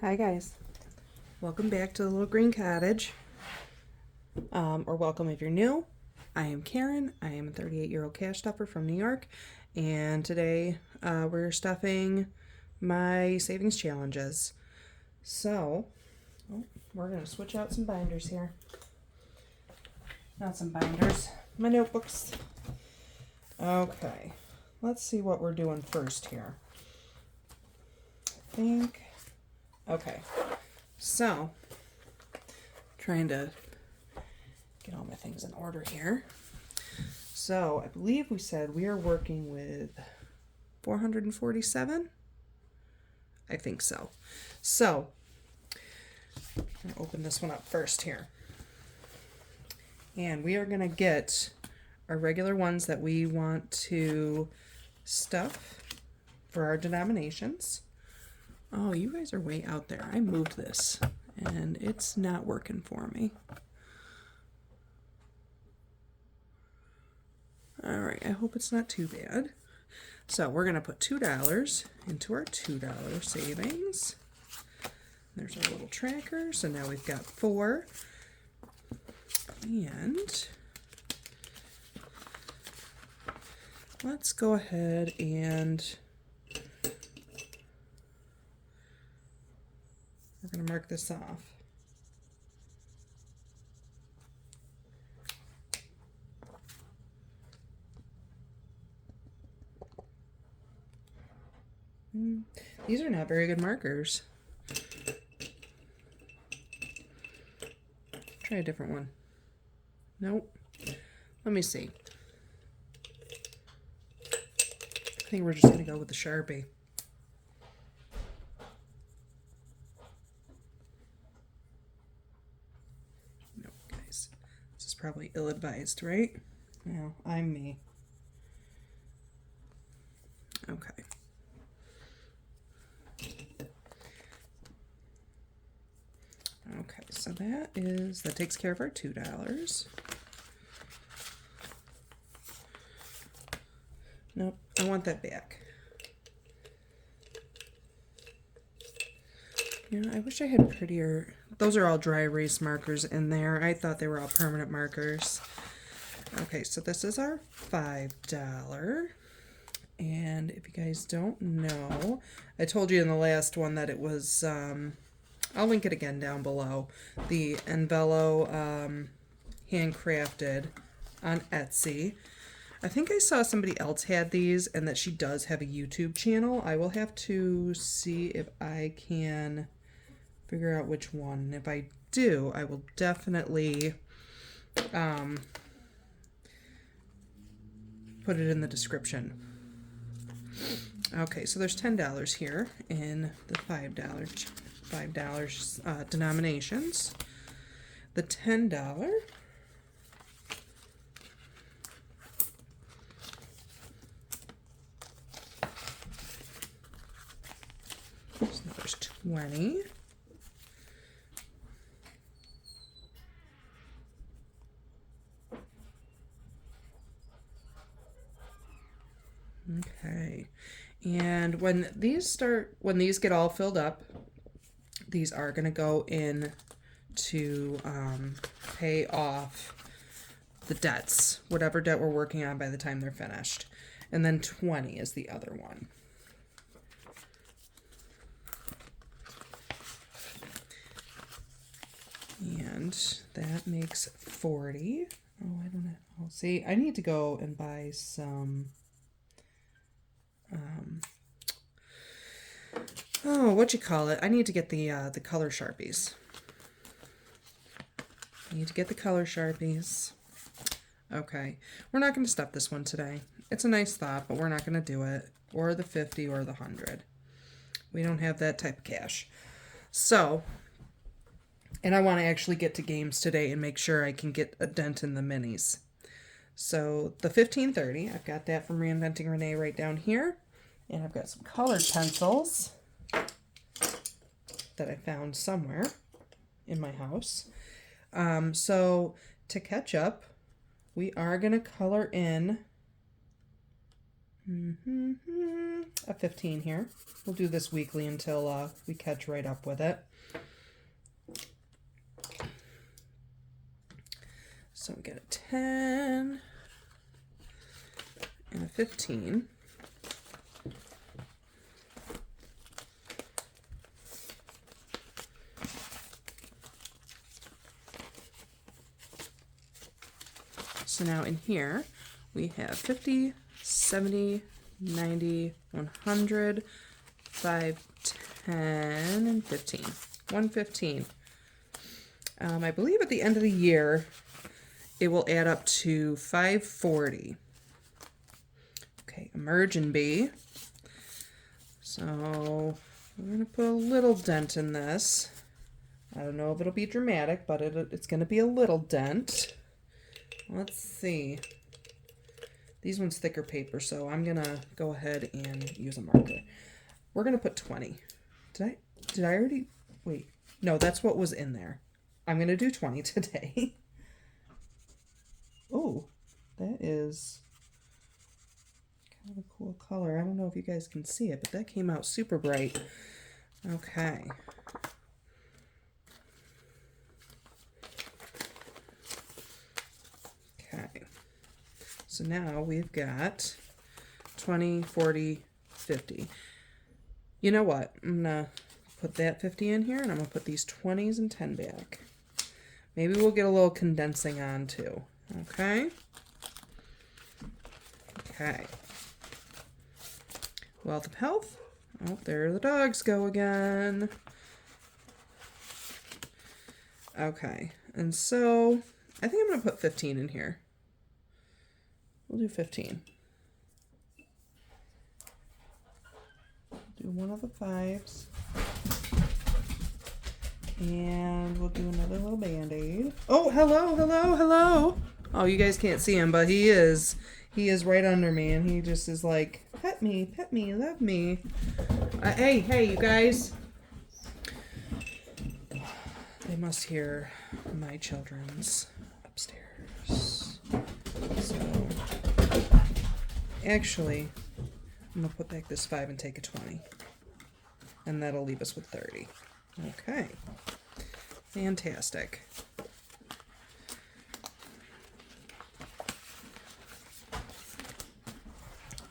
Hi guys, welcome back to the Little Green Cottage, or welcome if you're new. I am Karen. I am a 38-year-old cash stuffer from New York, and today we're stuffing my savings challenges. So, we're going to switch out some binders here. Not some binders, my notebooks. Okay, let's see what we're doing first here. Okay, so trying to get all my things in order here. So I believe we said we are working with 447. I think so. So I'm going to open this one up first here. And we are going to get our regular ones that we want to stuff for our denominations. Oh, you guys are way out there. I moved this and it's not working for me. All right, I hope it's not too bad. So we're going to put $2 into our $2 savings. There's our little tracker. So now we've got 4. And let's go ahead and we're going to mark this off. These are not very good markers. Try a different one. Nope. Let me see. I think we're just going to go with the Sharpie. No, guys. This is probably ill-advised, right? Well, I'm me. Okay. Okay, so that takes care of our $2. Nope, I want that back. You know, I wish I had prettier. Those are all dry erase markers in there. I thought they were all permanent markers. Okay, so this is our $5. And if you guys don't know, I told you in the last one that it was, I'll link it again down below, the Envelo Handcrafted on Etsy. I think I saw somebody else had these and that she does have a YouTube channel. I will have to see if I can figure out which one. If I do, I will definitely put it in the description. Okay, so there's $10 here in the $5 denominations. The $10 so there's 20. Okay. And when these get all filled up, these are going to go in to pay off the debts, whatever debt we're working on by the time they're finished. And then 20 is the other one. And that makes 40. Oh, I don't know. Oh, see, I need to go and buy some I need to get the color Sharpies. Okay, we're not going to stuff this one today. It's a nice thought, but we're not going to do it, or the 50 or the 100. We don't have that type of cash. So, and I want to actually get to games today and make sure I can get a dent in the minis. So the 1530, I've got that from Reinventing Renee right down here. And I've got some colored pencils that I found somewhere in my house. So to catch up, we are going to color in a 15 here. We'll do this weekly until we catch right up with it. So we get a 10 and a 15. So now in here we have 50, 70, 90, 100, 5, 10, and 15. 115. I believe at the end of the year it will add up to 540. Okay, Emergen B. So we're going to put a little dent in this. I don't know if it'll be dramatic, but it's going to be a little dent. Let's see. These ones thicker paper, so I'm going to go ahead and use a marker. We're going to put 20. Did I already? Wait. No, that's what was in there. I'm going to do 20 today. Oh, that is kind of a cool color. I don't know if you guys can see it, but that came out super bright. Okay. Okay. So now we've got 20, 40, 50. You know what? I'm going to put that 50 in here, and I'm going to put these 20s and 10 back. Maybe we'll get a little condensing on too. Okay. Okay. Wealth of health. Oh, there the dogs go again. Okay. And so I think I'm going to put 15 in here. We'll do 15. Do one of the 5s. And we'll do another little band-aid. Oh, hello, hello, hello. Oh, you guys can't see him, but he is right under me, and he just is like, pet me, love me. Hey, you guys. They must hear my children's upstairs. So, actually, I'm going to put back this 5 and take a 20. And that'll leave us with 30. Okay. Fantastic.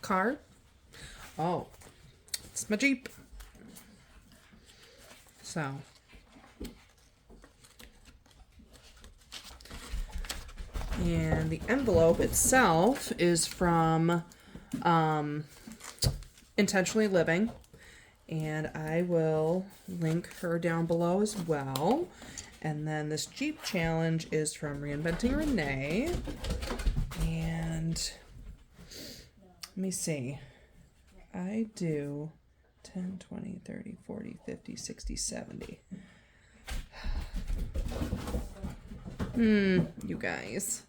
Car. Oh, it's my Jeep. So. And the envelope itself is from Intentionally Living. And I will link her down below as well. And then this Jeep challenge is from Reinventing Renee. And let me see. I do 10, 20, 30, 40, 50, 60, 70. You guys.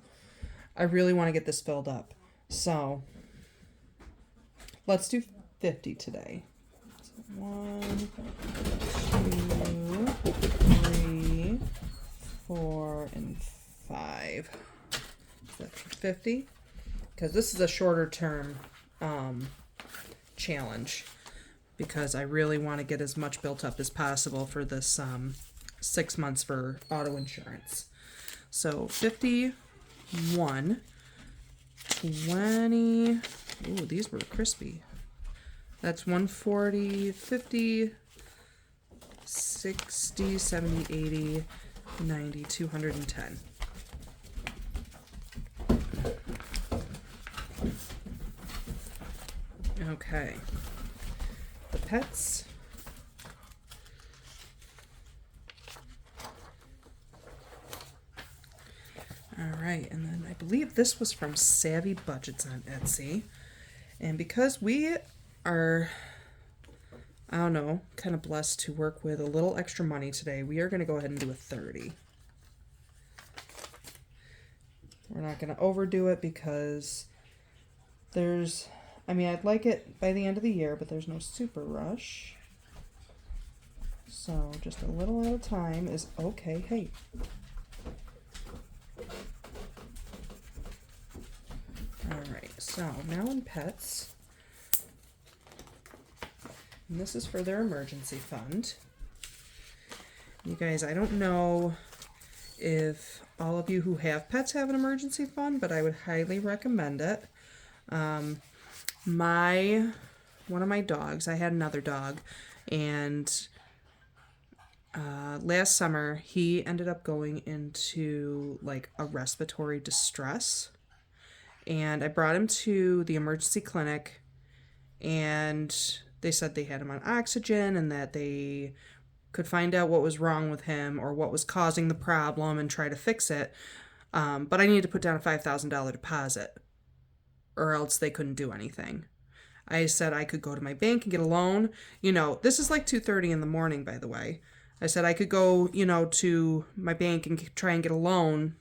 I really want to get this filled up. So, let's do 50 today. 1, 2, 3, 4, and 5. Is that for 50? Because this is a shorter term challenge. Because I really want to get as much built up as possible for this 6 months for auto insurance. So 51, 20. Ooh, these were crispy. That's 140, 50, 60, 70, 80, 90, 210. Okay. The pets. All right, and then I believe this was from Savvy Budgetz on Etsy. And because we are, I don't know, kind of blessed to work with a little extra money today, we are going to go ahead and do a 30. We're not going to overdo it because I'd like it by the end of the year, but there's no super rush. So just a little at a time is okay. Hey. All right, so now in pets, And this is for their emergency fund. You guys, I don't know if all of you who have pets have an emergency fund, but I would highly recommend it. One of my dogs, I had another dog, and last summer he ended up going into like a respiratory distress, and I brought him to the emergency clinic, and they said they had him on oxygen and that they could find out what was wrong with him or what was causing the problem and try to fix it. But I needed to put down a $5,000 deposit or else they couldn't do anything. I said I could go to my bank and get a loan. You know, this is like 2:30 in the morning, by the way. I said I could go, you know, to my bank and try and get a loan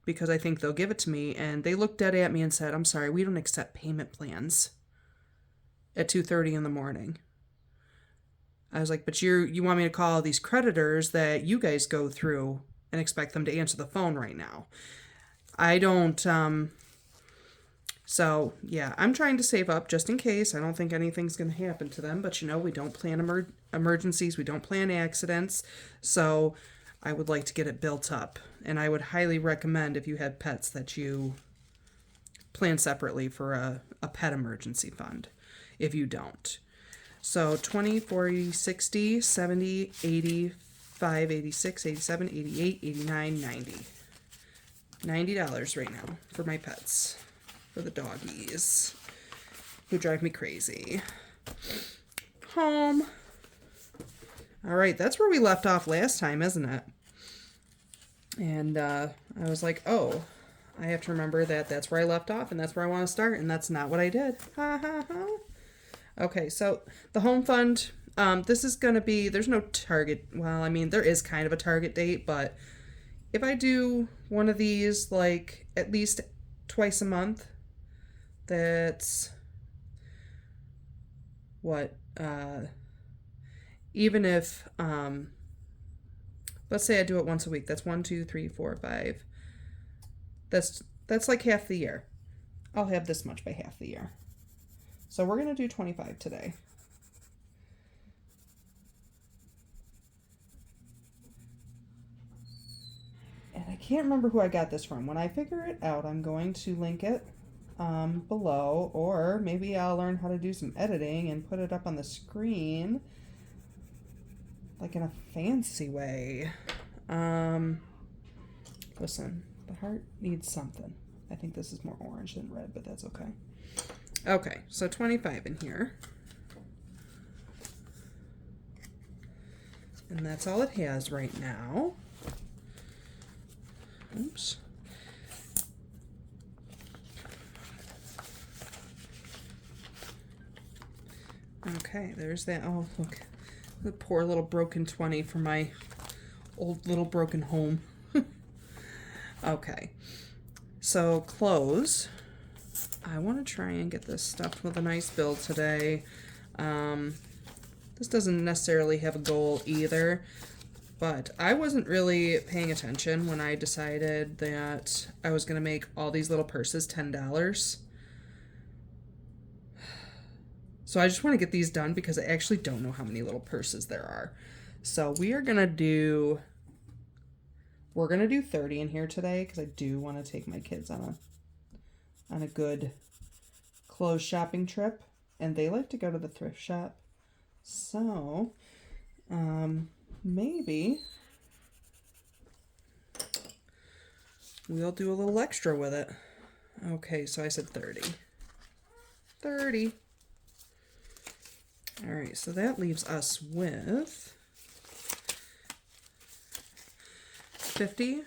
because I think they'll give it to me. And they looked dead at me and said, I'm sorry, we don't accept payment plans at 2:30 in the morning. I was like, but you want me to call these creditors that you guys go through and expect them to answer the phone right now? I don't, so yeah, I'm trying to save up just in case. I don't think anything's going to happen to them, but you know, we don't plan emergencies. We don't plan accidents. So I would like to get it built up. And I would highly recommend if you had pets that you plan separately for a pet emergency fund if you don't. So 20, 40, 60, 70, 85, 86, 87, 88, 89, 90. $90 right now for my pets, for the doggies who drive me crazy. Home. All right, that's where we left off last time, isn't it? And I was like, oh, I have to remember that that's where I left off and that's where I want to start, and that's not what I did. Ha ha ha. Okay, so the home fund, this is going to be, there's no target, well, I mean, there is kind of a target date, but if I do one of these, like, at least twice a month, that's, what, even if, let's say I do it once a week, that's 1, 2, 3, 4, 5, that's like half the year. I'll have this much by half the year. So we're going to do 25 today. And I can't remember who I got this from. When I figure it out, I'm going to link it below, or maybe I'll learn how to do some editing and put it up on the screen like in a fancy way. Listen, the heart needs something. I think this is more orange than red, but that's okay. Okay, so 25 in here. And that's all it has right now. Oops. Okay, there's that. Oh, look. The poor little broken 20 for my old little broken home. Okay. So, clothes. I want to try and get this stuffed with a nice bill today. This doesn't necessarily have a goal either, but I wasn't really paying attention when I decided that I was going to make all these little purses $10. So I just want to get these done because I actually don't know how many little purses there are. So we're going to do 30 in here today because I do want to take my kids on a good clothes shopping trip, and they like to go to the thrift shop. So, maybe we'll do a little extra with it. Okay, so I said 30. 30. All right, so that leaves us with 50,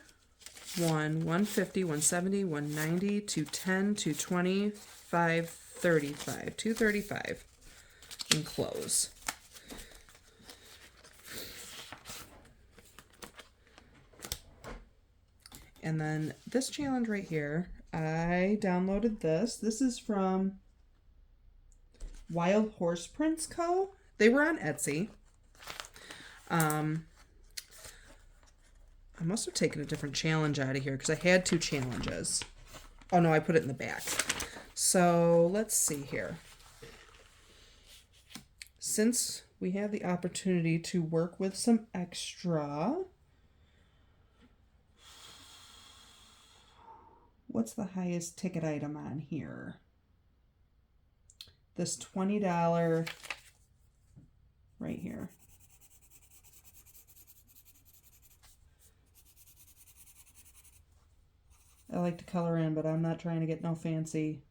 150, 170, 190, 210, 220, 535, 235 in clothes. And then this challenge right here, I downloaded this. This is from Wild Horse Prints Co. They were on Etsy. I must have taken a different challenge out of here because I had 2 challenges. Oh no, I put it in the back. So let's see here. since we have the opportunity to work with some extra, what's the highest ticket item on here? This $20 right here. I like to color in, but I'm not trying to get no fancy.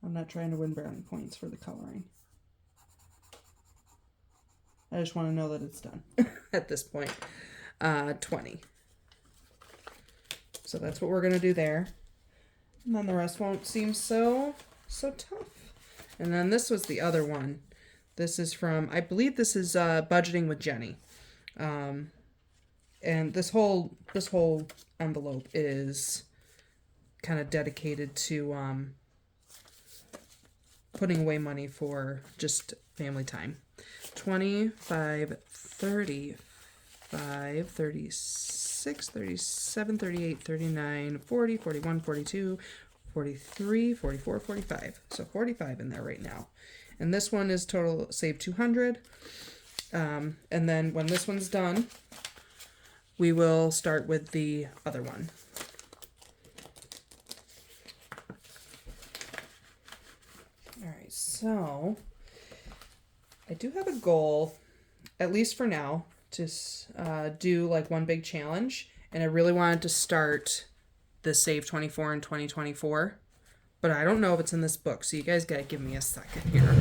I'm not trying to win brownie points for the coloring. I just want to know that it's done at this point. 20. So that's what we're going to do there. And then the rest won't seem so tough. And then this was the other one. This is from, I believe this is Budgeting with Jenny. And this whole envelope is kind of dedicated to putting away money for just family time. 25, 35, 36, 37, 38, 39, 40, 41, 42, 43, 44, 45. So 45 in there right now. And this one is total save 200. And then when this one's done, we will start with the other one. All right, so I do have a goal, at least for now, to do like one big challenge. And I really wanted to start the Save 24 in 2024. But I don't know if it's in this book, so you guys gotta give me a second here.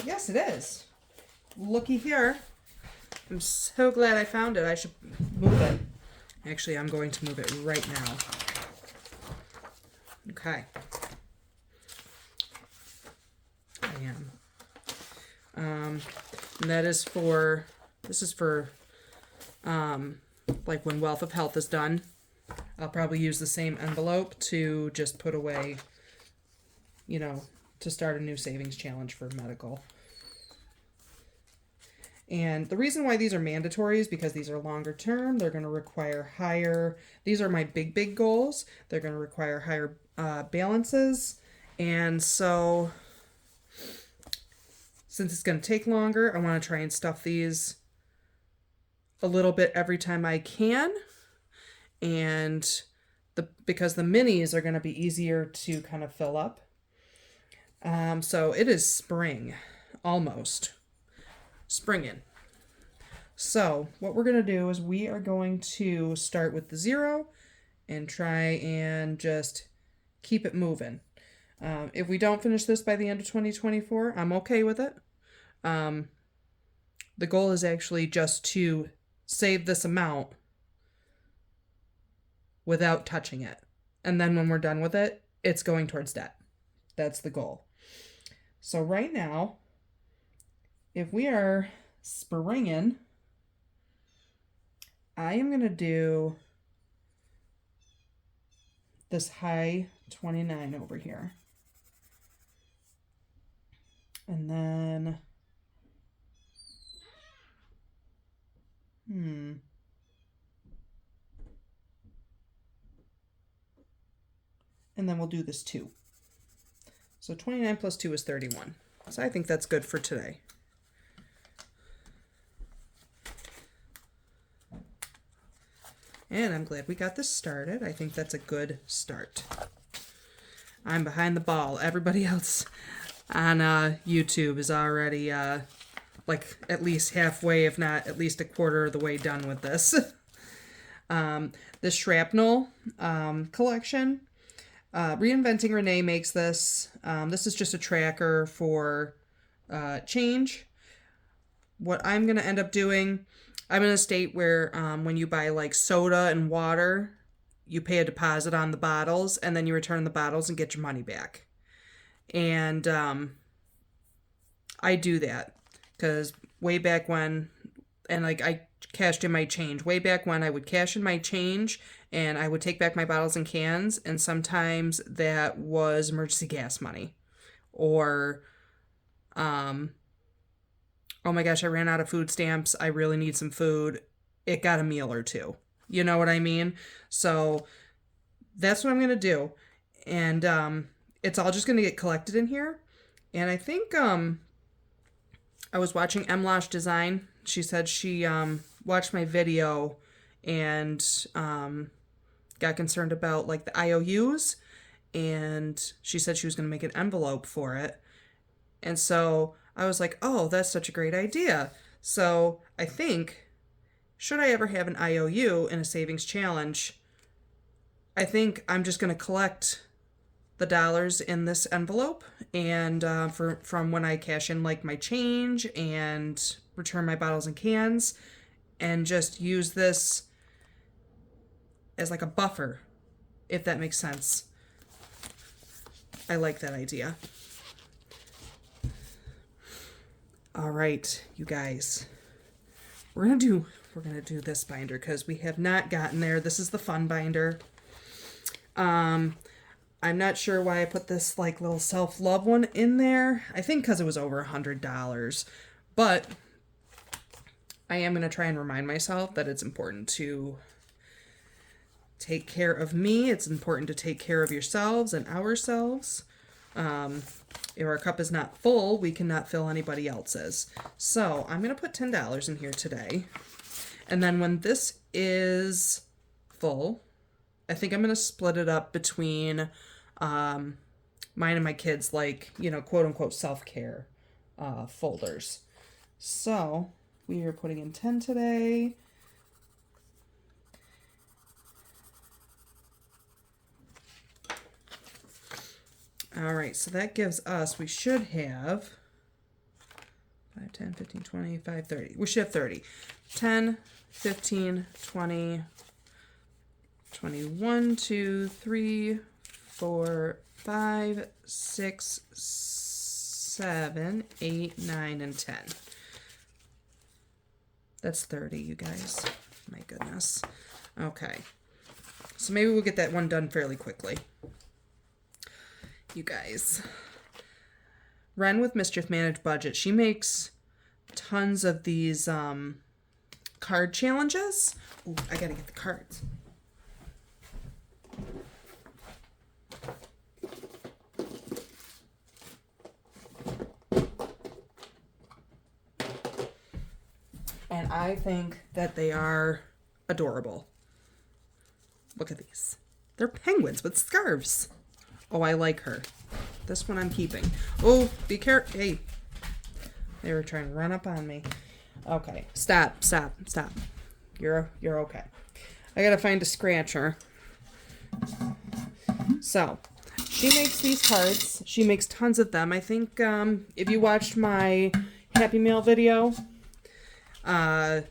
Yes, it is. Looky here. I'm so glad I found it. I should move it. Actually, I'm going to move it right now. Okay. I am. And that is for, this is for, like when Wealth of Health is done. I'll probably use the same envelope to just put away, you know, to start a new savings challenge for medical. And the reason why these are mandatory is because these are longer term. They're going to require higher, these are my big goals. They're going to require higher balances. And so since it's going to take longer, I want to try and stuff these a little bit every time I can. And because the minis are going to be easier to kind of fill up. So it is spring, almost. Springing. So what we're going to do is we are going to start with the 0 and try and just keep it moving. If we don't finish this by the end of 2024, I'm okay with it. The goal is actually just to save this amount without touching it. And then when we're done with it, it's going towards debt. That's the goal. So right now, if we are springing, I am going to do this high 29 over here. And then, and then we'll do this 2. So 29 plus 2 is 31. So I think that's good for today. And I'm glad we got this started. I think that's a good start. I'm behind the ball. Everybody else on YouTube is already like at least halfway, if not at least a quarter of the way done with this. This shrapnel collection. Reinventing Renee makes this. This is just a tracker for change. What I'm going to end up doing, I'm in a state where when you buy like soda and water, you pay a deposit on the bottles and then you return the bottles and get your money back. And I do that because way back when, and like I cashed in my change. Way back when I would cash in my change and I would take back my bottles and cans, and sometimes that was emergency gas money. or, oh my gosh, I ran out of food stamps. I really need some food. It got a meal or two. You know what I mean? So that's what I'm going to do. And it's all just going to get collected in here. And I think I was watching Emlosh Design. She said she watched my video and got concerned about like the IOUs. And she said she was going to make an envelope for it. And so I was like, oh, that's such a great idea. So I think, should I ever have an IOU in a savings challenge, I think I'm just going to collect the dollars in this envelope and from when I cash in like my change and return my bottles and cans, and just use this as like a buffer, if that makes sense. I like that idea. All right, you guys, we're gonna do this binder because we have not gotten there. This is the fun binder. I'm not sure why I put this like little self-love one in there. I think because it was over $100, but I am going to try and remind myself that it's important to take care of me. It's important to take care of yourselves and ourselves. If our cup is not full, we cannot fill anybody else's. So I'm going to put $10 in here today. And then when this is full, I think I'm going to split it up between mine and my kids, like, you know, quote unquote self-care folders. So we are putting in 10 today. All right, so that gives us, we should have 5, 10, 15, 20, 5, 30. We should have 30. 10, 15, 20, 21, 2, 3, 4, 5, 6, 7, 8, 9, and 10. That's 30, you guys. My goodness. Okay. So maybe we'll get that one done fairly quickly. You guys. Ren with Mischief Managed Budget. She makes tons of these card challenges. Ooh, I gotta get the cards. And I think that they are adorable. Look at these. They're penguins with scarves. Oh, I like her. This one I'm keeping. Oh, be careful. Hey. They were trying to run up on me. Okay. Stop. You're okay. I gotta find a scratcher. So, she makes these cards. She makes tons of them. I think if you watched my Happy Meal video, I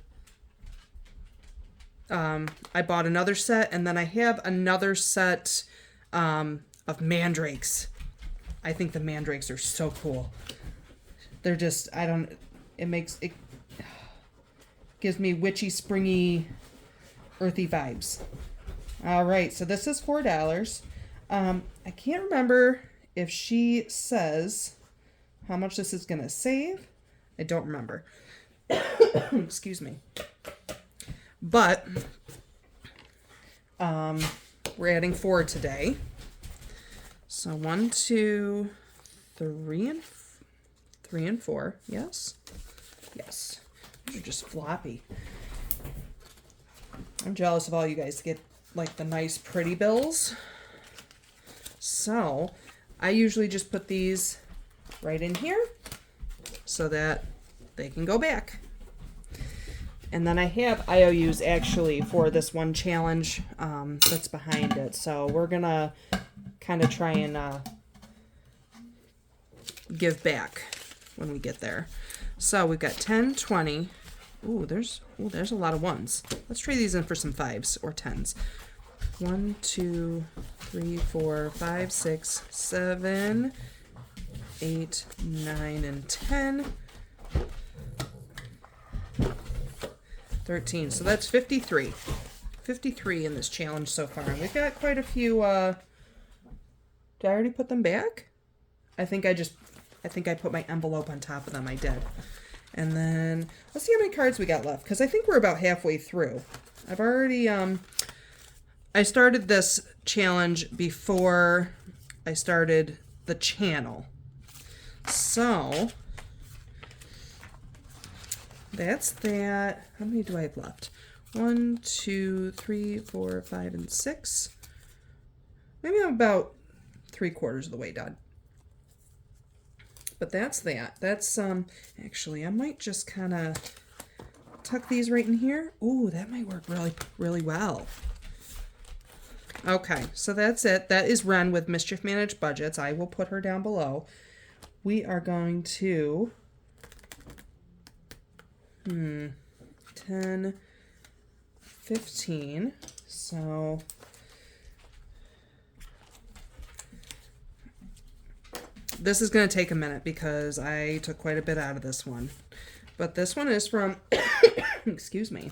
bought another set, and then I have another set of mandrakes. I think the mandrakes are so cool. They're just, it gives me witchy, springy, earthy vibes. All right, so this is $4. I can't remember if she says how much this is going to save. I don't remember. Excuse me. But we're adding 4 today. So 1, 2, 3, and 4. Yes. Yes. These are just floppy. I'm jealous of all you guys to get like the nice pretty bills. So I usually just put these right in here so that they can go back. And then I have IOUs actually for this one challenge that's behind it. So we're going to kind of try and give back when we get there. So we've got 10, 20. Ooh, there's a lot of ones. Let's trade these in for some 5s or 10s. 1, 2, 3, 4, 5, 6, 7, 8, 9, and 10. 13. So that's 53. 53 in this challenge so far. And we've got quite a few. Did I already put them back? I think I put my envelope on top of them. I did. And then let's see how many cards we got left, because I think we're about halfway through. I've already I started this challenge before I started the channel. So that's that. How many do I have left? 1, 2, 3, 4, 5, and 6. Maybe I'm about 3/4 of the way done. But that's that. That's actually I might just kind of tuck these right in here. Ooh, that might work really, really well. Okay, so that's it. That is Ren with Mischief Managed Budgets. I will put her down below. We are going to 10, 15. So this is going to take a minute because I took quite a bit out of this one. But this one is from, excuse me.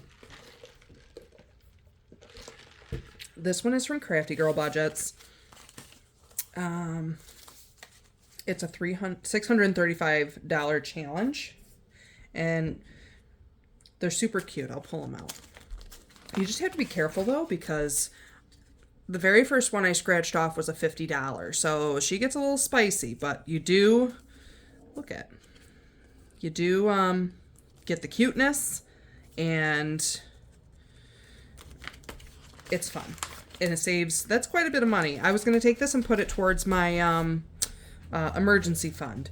This one is from Crafty Girl Budgetz. It's a $635 challenge. And they're super cute. I'll pull them out. You just have to be careful, though, because the very first one I scratched off was a $50. So she gets a little spicy, but you do, you do get the cuteness, and it's fun. And it saves, that's quite a bit of money. I was going to take this and put it towards my emergency fund,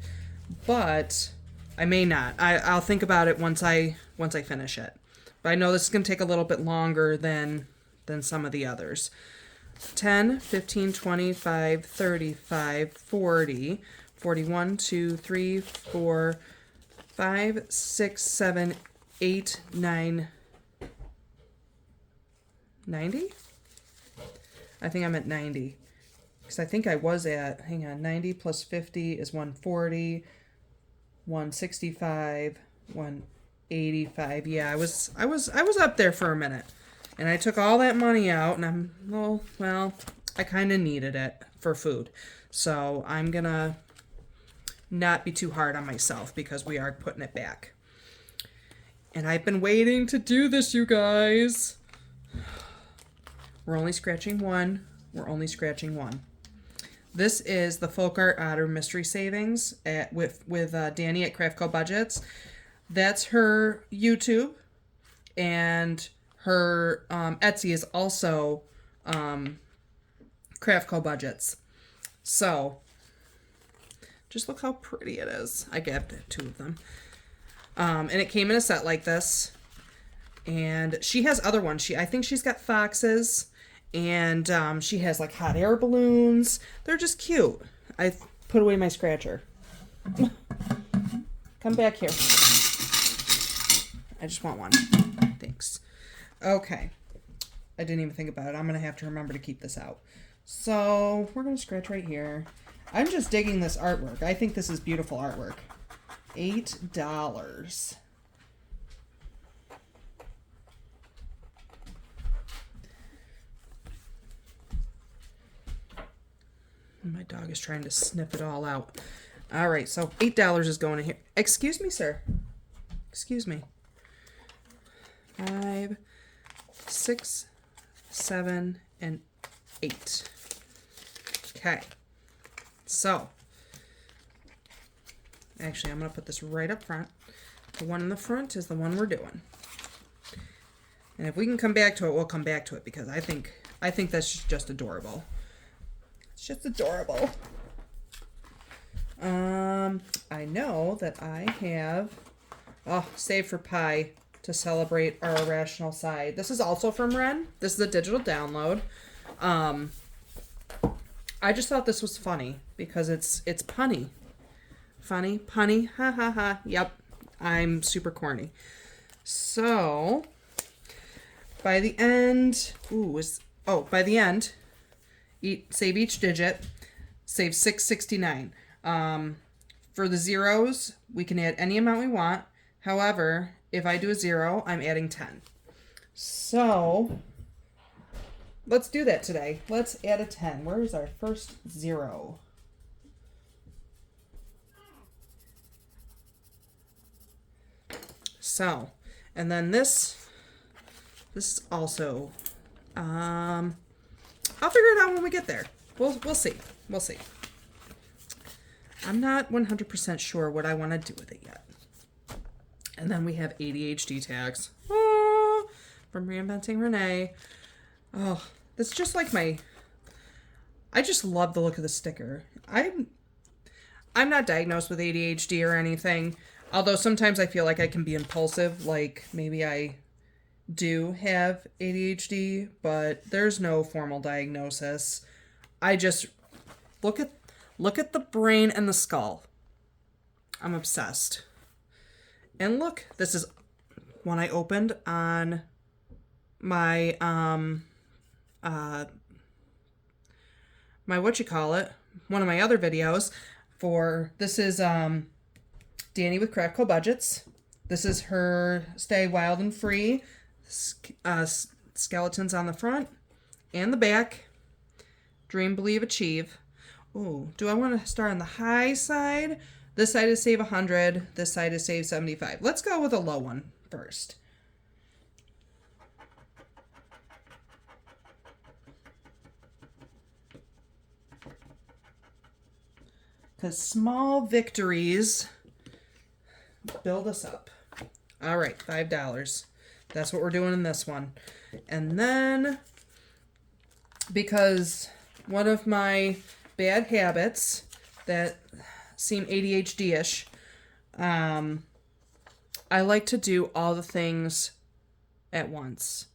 but I may not. I'll think about it once I finish it. But I know this is going to take a little bit longer than some of the others. 10, 15, 25, 35, 40, 41, 2, 3, 4, 5, 6, 7, 8, 9, 90? I think I'm at 90. Because I think I was at, hang on, 90 plus 50 is 140, 165, 185. Yeah, I was up there for a minute. And I took all that money out, and well, I kind of needed it for food. So I'm going to not be too hard on myself because we are putting it back. And I've been waiting to do this, you guys. We're only scratching one. We're only scratching one. This is the Folkart Otter Mystery Savings with Danny at Craft Co Budgetz. That's her YouTube, and her Etsy is also Craft Co Budgetz. So just look how pretty it is. I grabbed 2 of them. And it came in a set like this. And she has other ones. I think she's got foxes. And she has like hot air balloons. They're just cute. I put away my scratcher. Come back here. I just want one. Thanks. Okay. I didn't even think about it. I'm going to have to remember to keep this out. So we're going to scratch right here. I'm just digging this artwork. I think this is beautiful artwork. $8. My dog is trying to sniff it all out. All right, so $8 is going in here. Excuse me, sir. Excuse me. 5, 6, 7, and 8. Okay. So, actually, I'm going to put this right up front. The one in the front is the one we're doing. And if we can come back to it, we'll come back to it because I think that's just adorable. It's just adorable. I know that I have Save for Pie to celebrate our irrational side. This is also from Ren. This is a digital download. I just thought this was funny because it's punny. Funny, punny, ha ha ha. Yep, I'm super corny. So by the end, save each digit, save $6.69. For the zeros, we can add any amount we want. However, if I do a 0, I'm adding 10. So let's do that today. Let's add a 10. Where is our first 0? So, and then this is also, I'll figure it out when we get there. We'll see. We'll see. I'm not 100% sure what I want to do with it yet. And then we have ADHD Tax. Oh, from Reinventing Renee. Oh, that's just like I just love the look of the sticker. I'm not diagnosed with ADHD or anything, although sometimes I feel like I can be impulsive, like maybe I do have ADHD, but there's no formal diagnosis. I just look at the brain and the skull. I'm obsessed. And look, this is one I opened on my my one of my other videos for, this is Danny with Craft Budgetz. This is her Stay Wild and Free skeletons on the front and the back. Dream, believe, achieve. Ooh, do I want to start on the high side? This side is save 100. This side is save 75. Let's go with a low one first. Because small victories build us up. All right, $5. That's what we're doing in this one. And then, because one of my bad habits that seem ADHD-ish, I like to do all the things at once.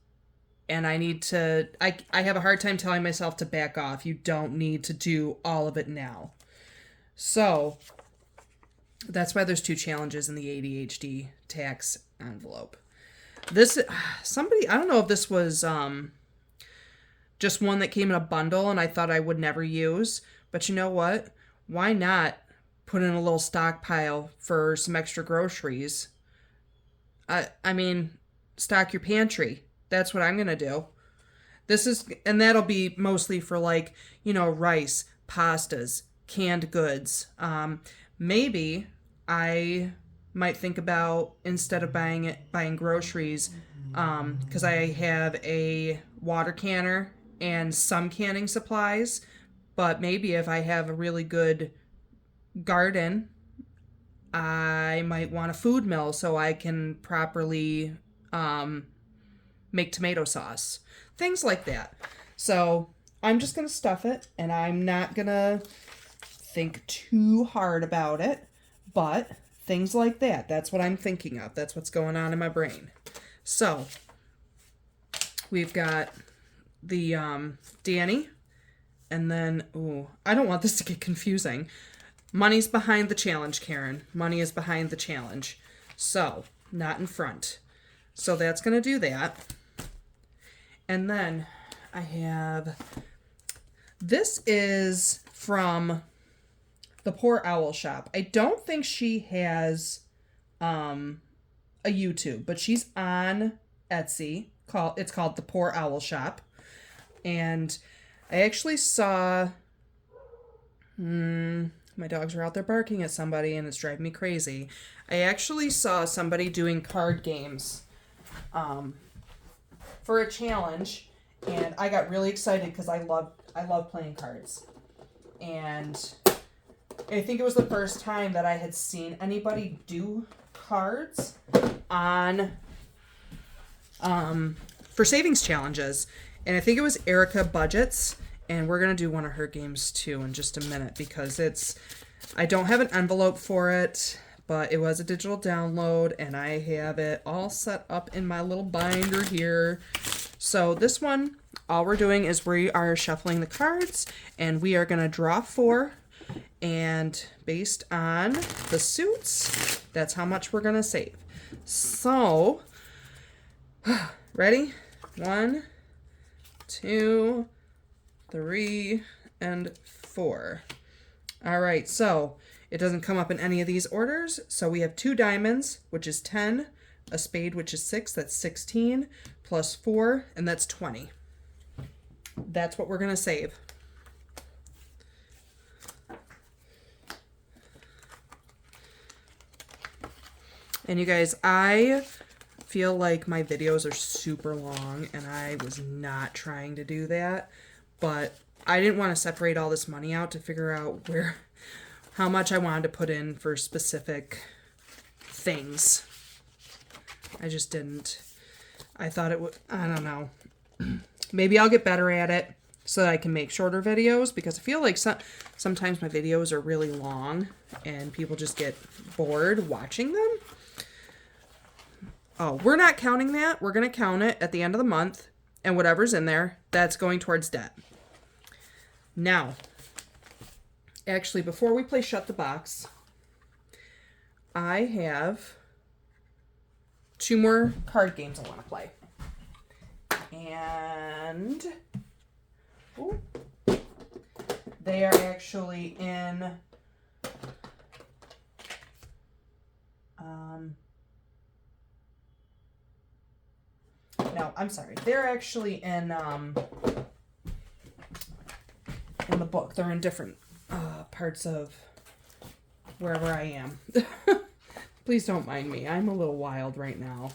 And I need to, I have a hard time telling myself to back off. You don't need to do all of it now. So that's why there's 2 challenges in the ADHD tax envelope. This, somebody, I don't know if this was just one that came in a bundle and I thought I would never use, but you know what? Why not put in a little stockpile for some extra groceries? I mean, stock your pantry. That's what I'm going to do. This is, and that'll be mostly for like, you know, rice, pastas, canned goods. Maybe I might think about, instead of buying groceries, because I have a water canner and some canning supplies, but maybe if I have a really good garden, I might want a food mill so I can properly make tomato sauce. Things like that. So I'm just going to stuff it, and I'm not going to think too hard about it, but things like that. That's what I'm thinking of. That's what's going on in my brain. So we've got the Danny, and then, ooh, I don't want this to get confusing. Money's behind the challenge, Karen. Money is behind the challenge. So, not in front. So that's going to do that. And then I have, this is from the Poor Owl Shop. I don't think she has a YouTube, but she's on Etsy. It's called the Poor Owl Shop. And I actually saw, my dogs are out there barking at somebody and it's driving me crazy. I actually saw somebody doing card games for a challenge, and I got really excited because I love playing cards. And I think it was the first time that I had seen anybody do cards on for savings challenges. And I think it was Erica Budgetz, and we're going to do one of her games too in just a minute, because I don't have an envelope for it, but it was a digital download, and I have it all set up in my little binder here. So this one, all we're doing is we are shuffling the cards, and we are going to draw 4, and based on the suits, that's how much we're going to save. So, ready? 1, 2, 3, and 4. All right, so it doesn't come up in any of these orders. So we have 2 diamonds, which is 10, a spade, which is 6, that's 16, plus 4, and that's 20. That's what we're going to save. And you guys, I feel like my videos are super long, and I was not trying to do that, but I didn't want to separate all this money out to figure out how much I wanted to put in for specific things. I just didn't. I thought it would, I don't know. Maybe I'll get better at it so that I can make shorter videos, because I feel like sometimes my videos are really long and people just get bored watching them. Oh, we're not counting that. We're going to count it at the end of the month, and whatever's in there, that's going towards debt. Now, actually, before we play Shut the Box, I have 2 more card games I want to play. And they are actually in no, I'm sorry. They're actually in the book. They're in different parts of wherever I am. Please don't mind me. I'm a little wild right now.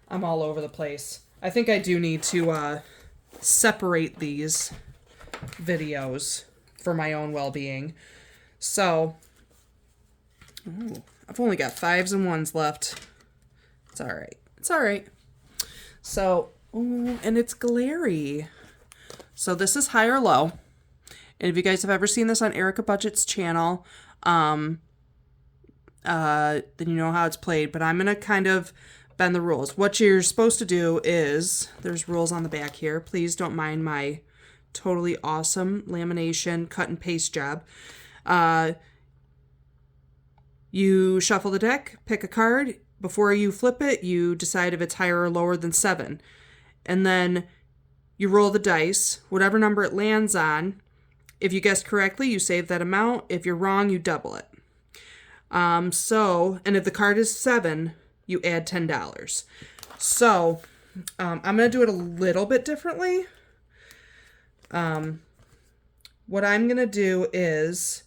I'm all over the place. I think I do need to separate these videos for my own well-being. So, I've only got 5s and 1s left. It's all right. It's all right. So, and it's glary. So this is high or low. And if you guys have ever seen this on Erica Budget's channel, then you know how it's played. But I'm going to kind of bend the rules. What you're supposed to do is, there's rules on the back here. Please don't mind my totally awesome lamination cut and paste job. You shuffle the deck, pick a card. Before you flip it, you decide if it's higher or lower than 7. And then you roll the dice, whatever number it lands on. If you guessed correctly, you save that amount. If you're wrong, you double it. And if the card is 7, you add $10. So, I'm going to do it a little bit differently. What I'm going to do is,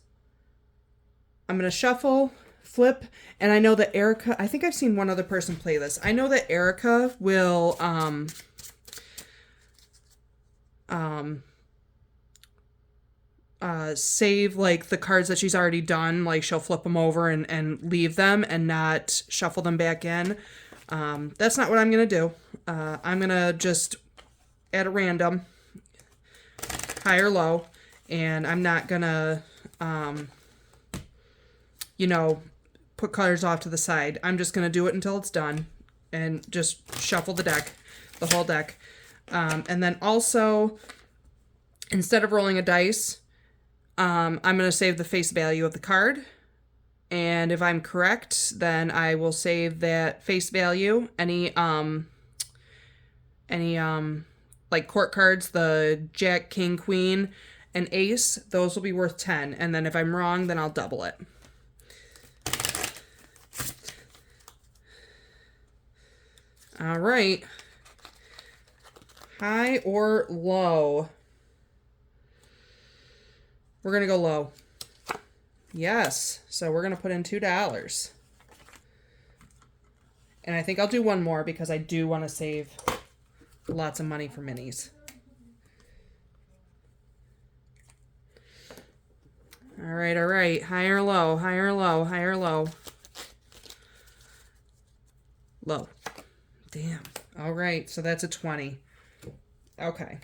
I'm going to shuffle, flip, and I know that Erica, I think I've seen one other person play this. I know that Erica will, save like the cards that she's already done. Like she'll flip them over and leave them and not shuffle them back in. That's not what I'm going to do. I'm going to just add a random, high or low, and I'm not going to, put colors off to the side. I'm just going to do it until it's done and just shuffle the deck, the whole deck. And then also, instead of rolling a dice, I'm going to save the face value of the card. And if I'm correct, then I will save that face value. Any like court cards, the Jack, King, Queen, and Ace, those will be worth 10. And then if I'm wrong, then I'll double it. All right. High or low? We're going to go low. Yes. So we're going to put in $2. And I think I'll do one more because I do want to save lots of money for minis. All right, all right. High or low, high or low, high or low. Low. Damn. All right, so that's a 20. Okay.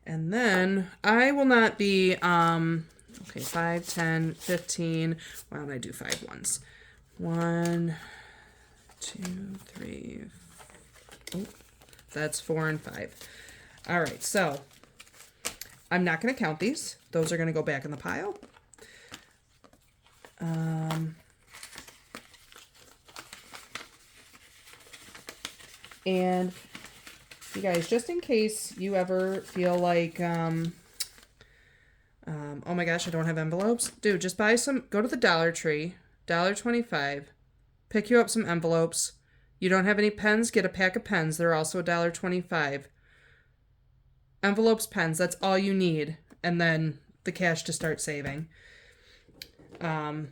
And then I will not be, okay, 5, 10, 15. Why don't I do 5 ones? 1, 2, 3. Oh, that's 4 and 5. All right, so I'm not going to count these. Those are going to go back in the pile. And you guys, just in case you ever feel like, oh my gosh, I don't have envelopes. Dude, just buy some, go to the Dollar Tree, $1.25, pick you up some envelopes. You don't have any pens, get a pack of pens. They're also $1.25. Envelopes, pens, that's all you need. And then the cash to start saving. I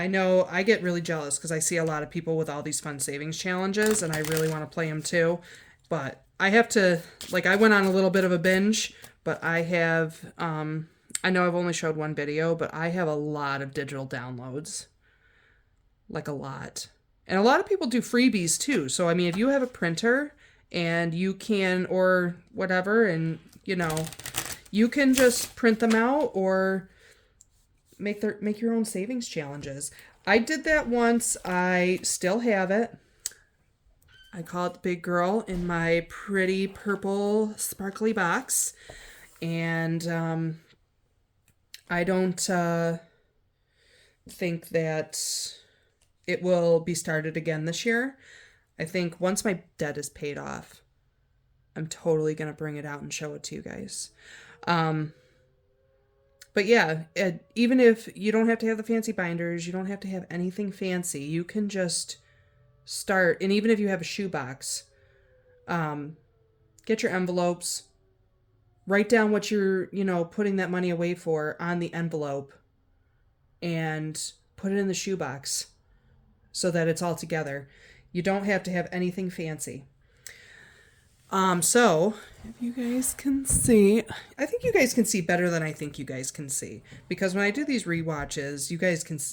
know I get really jealous because I see a lot of people with all these fun savings challenges, and I really want to play them too. But I have to, like, I went on a little bit of a binge, but I have, I know I've only showed one video, but I have a lot of digital downloads. Like a lot. And a lot of people do freebies too. So, I mean, if you have a printer and you can, or whatever, and, you know, you can just print them out or make your own savings challenges. I did that once. I still have it. I call it the big girl in my pretty purple sparkly box. And I don't think that it will be started again this year. I think once my debt is paid off, I'm totally going to bring it out and show it to you guys. But yeah, even if you don't have to have the fancy binders, you don't have to have anything fancy, you can just start. And even if you have a shoebox, get your envelopes, write down what you're, putting that money away for on the envelope and put it in the shoebox so that it's all together. You don't have to have anything fancy. So if you guys can see, I think you guys can see better than I think you guys can see, because when I do these rewatches,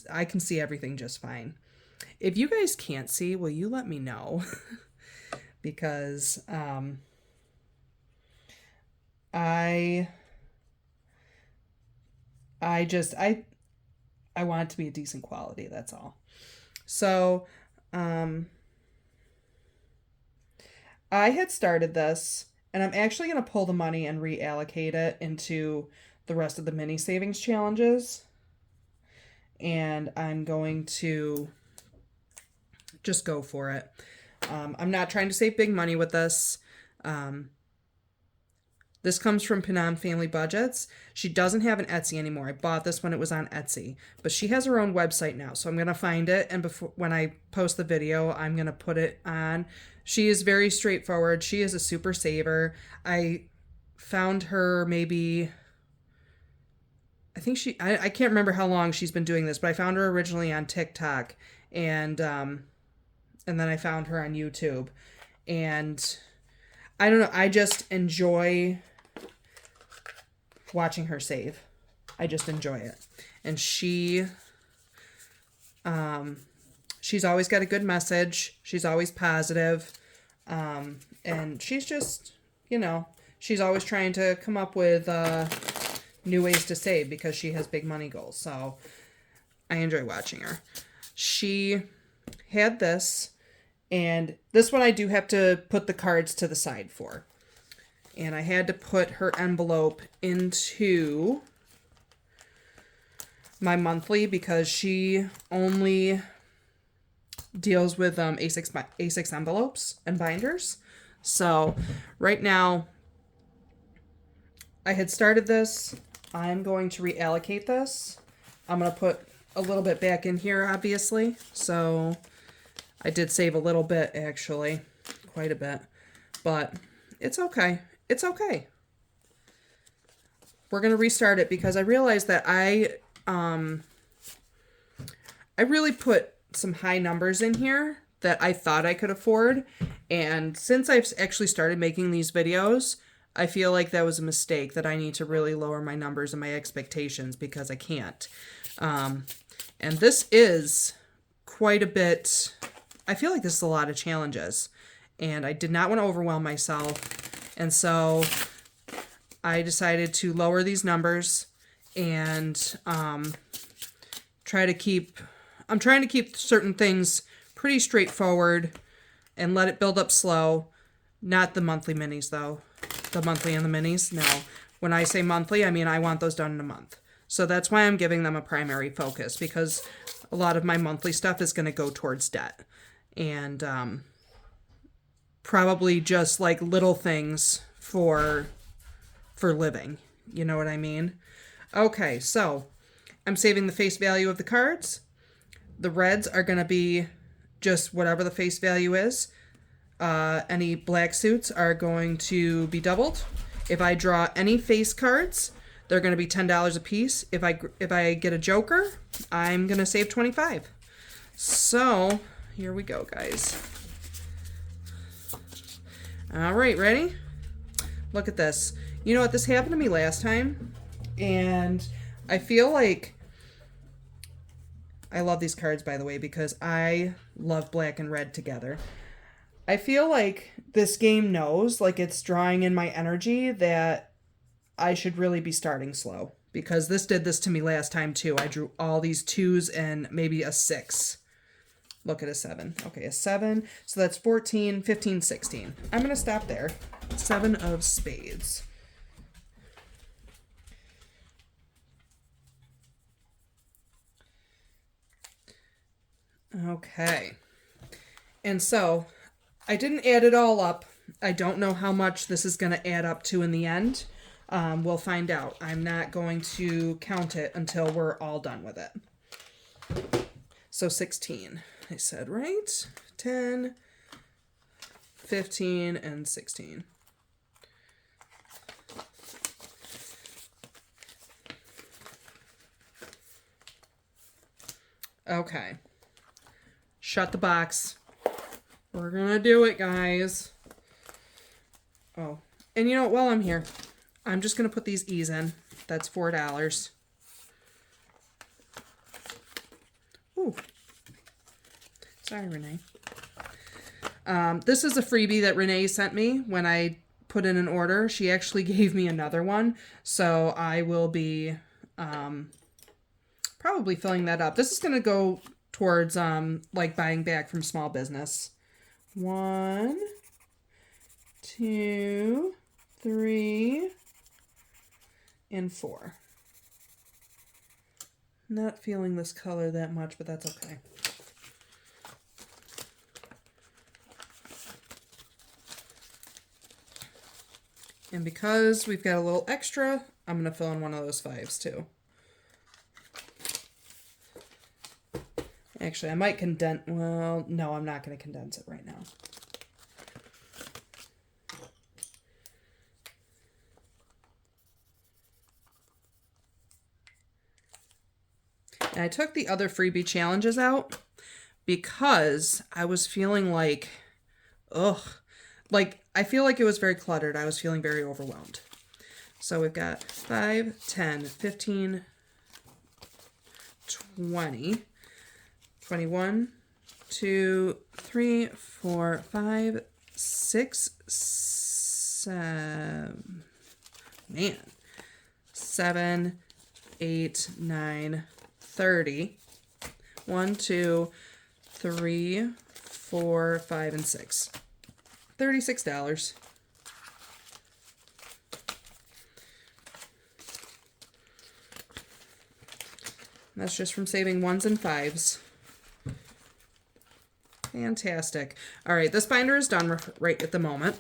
I can see everything just fine. If you guys can't see, will you let me know? Because, I want it to be a decent quality. That's all. So, I had started this, and I'm actually going to pull the money and reallocate it into the rest of the mini savings challenges. And I'm going to just go for it. I'm not trying to save big money with this. This comes from Panam Family Budgetz. She doesn't have an Etsy anymore. I bought this when it was on Etsy, but she has her own website now. So I'm going to find it, and when I post the video, I'm going to put it on. She is very straightforward. She is a super saver. I found her maybe, I think I can't remember how long she's been doing this, but I found her originally on TikTok, and then I found her on YouTube. And I don't know, I just enjoy watching her save. I just enjoy it. And she's always got a good message. She's always positive. And she's just, she's always trying to come up with new ways to save because she has big money goals. So I enjoy watching her. She had this, and this one I do have to put the cards to the side for. And I had to put her envelope into my monthly because she only deals with A6 envelopes and binders. So right now, I had started this. I'm going to reallocate this. I'm going to put a little bit back in here, obviously. So I did save a little bit, actually. Quite a bit. But it's okay. It's okay. We're going to restart it because I realized that I really put some high numbers in here that I thought I could afford. And since I've actually started making these videos, I feel like that was a mistake, that I need to really lower my numbers and my expectations because I can't. And this is quite a bit, I feel like this is a lot of challenges. And I did not want to overwhelm myself. And so I decided to lower these numbers and I'm trying to keep certain things pretty straightforward and let it build up slow. Not the monthly minis, though. The monthly and the minis, no. When I say monthly, I mean I want those done in a month. So that's why I'm giving them a primary focus, because a lot of my monthly stuff is going to go towards debt. And probably just like little things for living. You know what I mean? Okay, so I'm saving the face value of the cards. The reds are going to be just whatever the face value is. Any black suits are going to be doubled. If I draw any face cards, They're going to be $10 a piece. If I get a joker, I'm going to save 25. So here we go, guys. All right, ready? Look at this. You know what? This happened to me last time, and I feel like I love these cards, by the way, because I love black and red together. I feel like this game knows, like it's drawing in my energy, that I should really be starting slow, because this did this to me last time too. I drew all these 2s and maybe a 6. Look at a 7. Okay, a 7. So that's 14, 15, 16. I'm going to stop there. 7 of spades. Okay. And so I didn't add it all up. I don't know how much this is going to add up to in the end. We'll find out. I'm not going to count it until we're all done with it. So 16. I said, right? 10, 15, and 16. Okay. Shut the box. We're gonna do it, guys. Oh, and you know what? While I'm here, I'm just gonna put these E's in. That's $4. Ooh. Sorry, Renee. This is a freebie that Renee sent me when I put in an order. She actually gave me another one, so I will be probably filling that up. This is going to go towards like buying back from small business. 1, 2, 3, and 4. Not feeling this color that much, but that's okay. And because we've got a little extra, I'm going to fill in one of those 5s too. Actually, I might condense, well, no, I'm not going to condense it right now. And I took the other freebie challenges out because I was feeling like, like, I feel like it was very cluttered. I was feeling very overwhelmed. So we've got 5, 10, 15, 20, 21, 2, 3, 4, 5, 6, 7, man, 7, 8, 9, 30. 1, 2, 3, 4, 5, and 6. $36. That's just from saving 1s and 5s. Fantastic. All right, this binder is done right at the moment.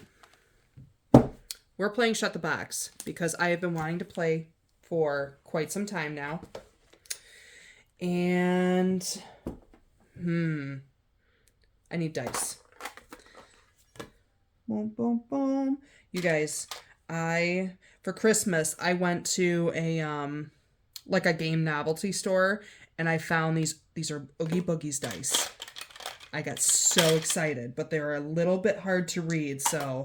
We're playing Shut the Box because I have been wanting to play for quite some time now. And, I need dice. Boom, boom, boom. You guys, for Christmas, I went to a, like a game novelty store, and I found these are Oogie Boogies dice. I got so excited, but they're a little bit hard to read, so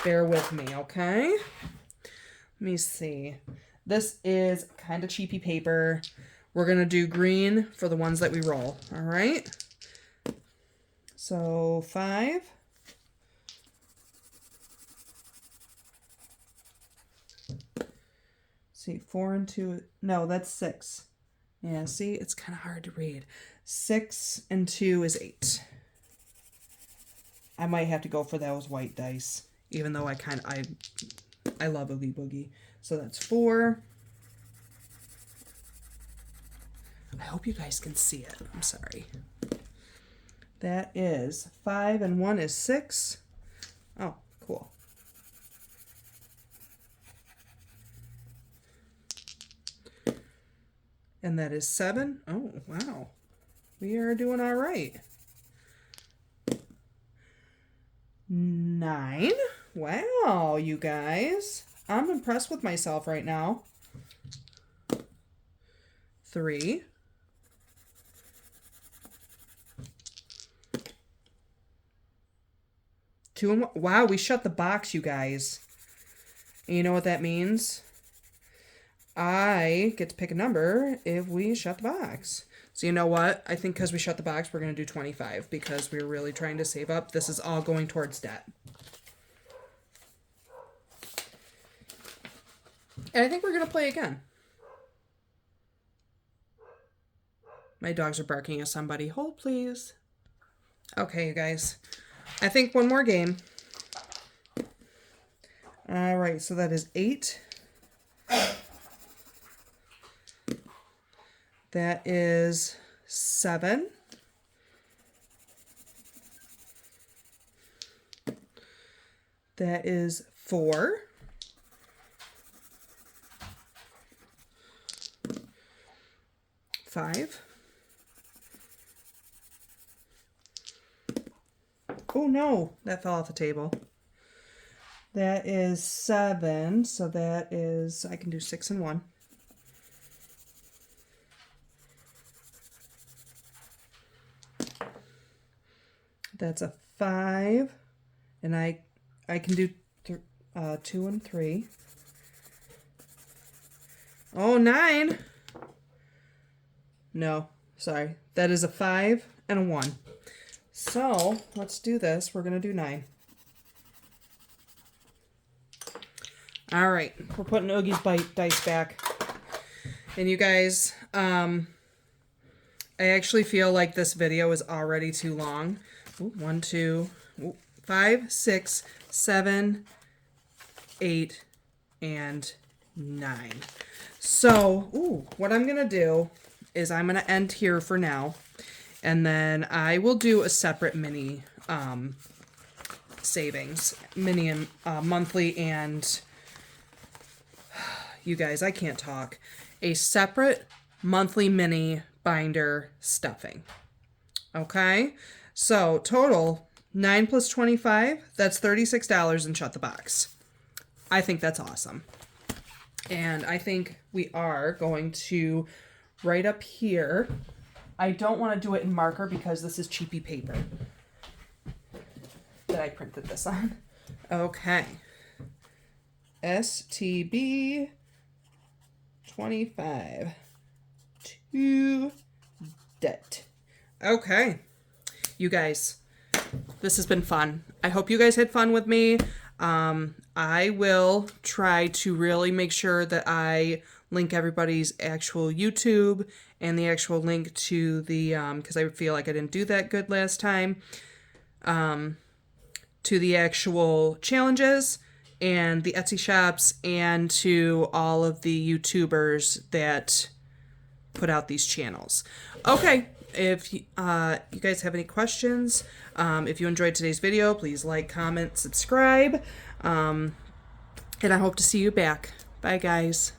bear with me, okay? Let me see. This is kind of cheapy paper. We're going to do green for the ones that we roll, all right? So 5. See, 4 and 2. No, that's 6. Yeah, see, it's kind of hard to read. 6 and 2 is 8. I might have to go for those white dice, even though I love Oogie Boogie. So that's 4. I hope you guys can see it. I'm sorry. That is 5 and 1 is 6. Oh, cool. And that is 7. Oh, wow. We are doing all right. 9. Wow, you guys. I'm impressed with myself right now. 3. Two and one. Wow, we shut the box, you guys. And you know what that means? I get to pick a number if we shut the box. So you know what? I think because we shut the box, we're going to do 25 because we're really trying to save up. This is all going towards debt. And I think we're going to play again. My dogs are barking at somebody. Hold, please. Okay, you guys. I think one more game. All right, so that is 8. That is 7. That is 4. Five. Oh no, that fell off the table. That is 7, so that is, I can do 6 and 1. That's a 5, and I can do 2 and 3. Oh, 9. No, sorry. That is a 5 and a 1. So let's do this. We're going to do 9. All right. We're putting Oogie's Bite dice back. And you guys, I actually feel like this video is already too long. Ooh, 1, 2, 5, 6, 7, 8, and 9. So, what I'm going to do is I'm going to end here for now. And then I will do a separate mini savings. Mini and monthly and... You guys, I can't talk. A separate monthly mini binder stuffing. Okay? So, total, 9 plus 25, that's $36 and shut the box. I think that's awesome. And I think we are going to, right up here, I don't want to do it in marker because this is cheapy paper that I printed this on. Okay. STB 25 to debt. Okay. You guys, this has been fun. I hope you guys had fun with me. I will try to really make sure that I link everybody's actual YouTube and the actual link to the, because I feel like I didn't do that good last time, to the actual challenges and the Etsy shops and to all of the YouTubers that put out these channels. Okay, if you guys have any questions, if you enjoyed today's video, please like, comment, subscribe, and I hope to see you back. Bye, guys.